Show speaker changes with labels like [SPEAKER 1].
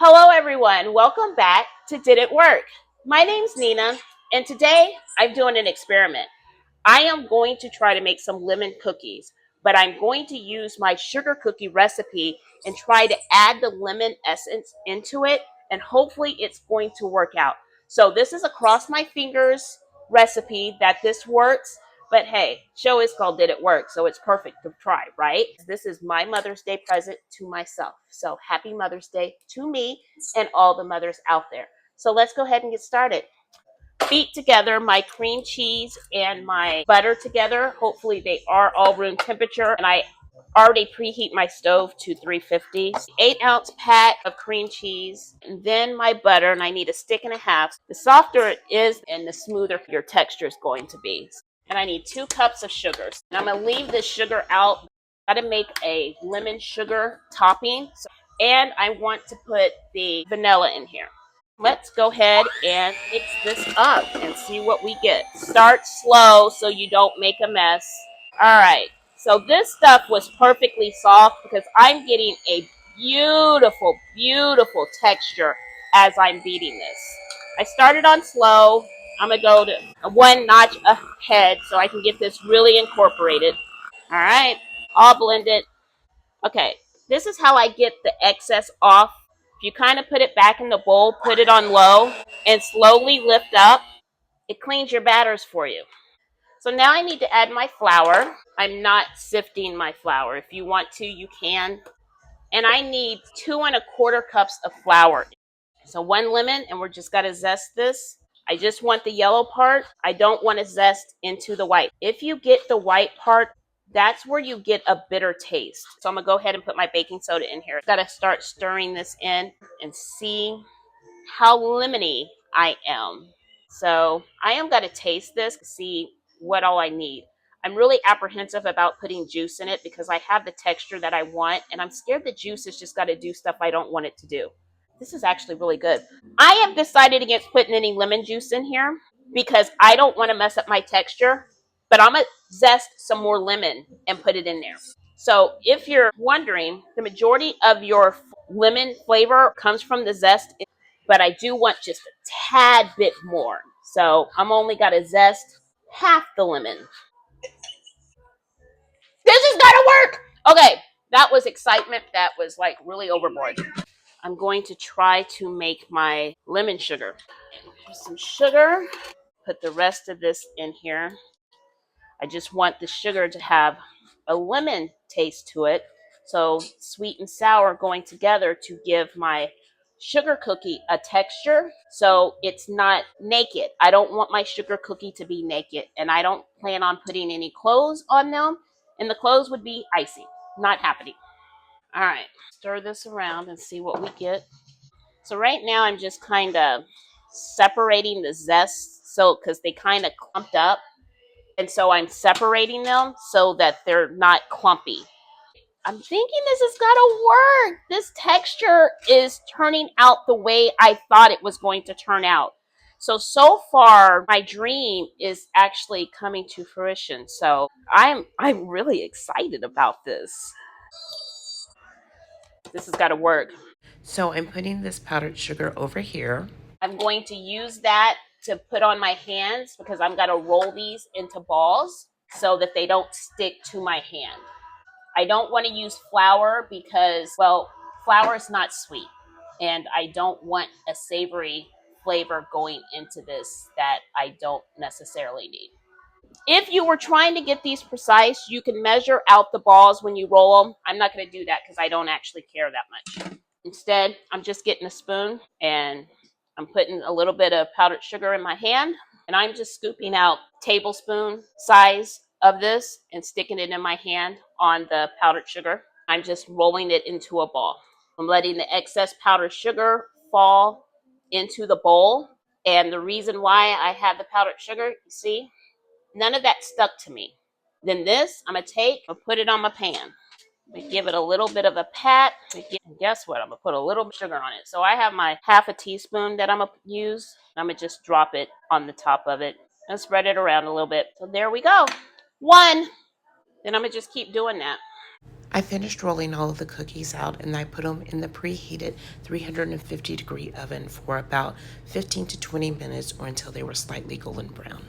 [SPEAKER 1] Hello, everyone. Welcome back to Did It Work? My name's Nina, and today I'm doing an experiment. I am going to try to make some lemon cookies, but I'm going to use my sugar cookie recipe and try to add the lemon essence into it, and hopefully it's going to work out. So this is a cross my fingers recipe that this works, but hey, show is called Did It Work, so it's perfect to try, right? This is my Mother's Day present to myself. So happy Mother's Day to me and all the mothers out there. So let's go ahead and get started. Beat together my cream cheese and my butter together. Hopefully they are all room temperature, and I already preheat my stove to 350. 8-ounce pack of cream cheese, and then my butter, and I need a stick and a half. The softer it is and the smoother your texture is going to be. And I need 2 cups of sugar. And I'm going to leave this sugar out. I got to make a lemon sugar topping, and I want to put the vanilla in here. Let's go ahead and mix this up and see what we get. Start slow so you don't make a mess. All right, so this stuff was perfectly soft because I'm getting a beautiful, beautiful texture as I'm beating this. I started on slow. I'm going to go to 1 notch ahead so I can get this really incorporated. All right, all blended. Okay, this is how I get the excess off. If you kind of put it back in the bowl, put it on low, and slowly lift up, it cleans your batters for you. So now I need to add my flour. I'm not sifting my flour. If you want to, you can. And I need 2¼ cups of flour. So 1 lemon, and we're just got to zest this. I just want the yellow part. I don't want to zest into the white. If you get the white part, that's where you get a bitter taste. So I'm going to go ahead and put my baking soda in here. Got to start stirring this in and see how lemony I am. So I am going to taste this to see what all I need. I'm really apprehensive about putting juice in it because I have the texture that I want, and I'm scared the juice has just got to do stuff I don't want it to do. This is actually really good. I have decided against putting any lemon juice in here because I don't want to mess up my texture, but I'm going to zest some more lemon and put it in there. So if you're wondering, the majority of your lemon flavor comes from the zest, but I do want just a tad bit more. So I'm only got to zest half the lemon. This is going to work. Okay, that was excitement. That was like really overboard. I'm going to try to make my lemon sugar. Some sugar. Put the rest of this in here. I just want the sugar to have a lemon taste to it. So sweet and sour going together to give my sugar cookie a texture so it's not naked. I don't want my sugar cookie to be naked, and I don't plan on putting any clothes on them, and the clothes would be icy. Not happening. All right, stir this around and see what we get. So right now I'm just kind of separating the zest, so because they kind of clumped up, and so I'm separating them so that they're not clumpy. I'm thinking this has got to work. This texture is turning out the way I thought it was going to turn out. So far, my dream is actually coming to fruition. So I'm really excited about this. This has got to work.
[SPEAKER 2] So I'm putting this powdered sugar over here.
[SPEAKER 1] I'm going to use that to put on my hands because I'm going to roll these into balls so that they don't stick to my hand. I don't want to use flour because, well, flour is not sweet, and I don't want a savory flavor going into this that I don't necessarily need. If you were trying to get these precise, you can measure out the balls when you roll them. I'm not going to do that because I don't actually care that much. Instead, I'm just getting a spoon and I'm putting a little bit of powdered sugar in my hand, and I'm just scooping out tablespoon size of this and sticking it in my hand on the powdered sugar. I'm just rolling it into a ball. I'm letting the excess powdered sugar fall into the bowl. And the reason why I have the powdered sugar, you see, none of that stuck to me. Then this, I'm going to take and put it on my pan. Give it a little bit of a pat. And guess what? I'm going to put a little sugar on it. So I have my half a teaspoon that I'm going to use. I'm going to just drop it on the top of it and spread it around a little bit. So there we go. 1. Then I'm going to just keep doing that.
[SPEAKER 2] I finished rolling all of the cookies out and I put them in the preheated 350-degree oven for about 15 to 20 minutes or until they were slightly golden brown.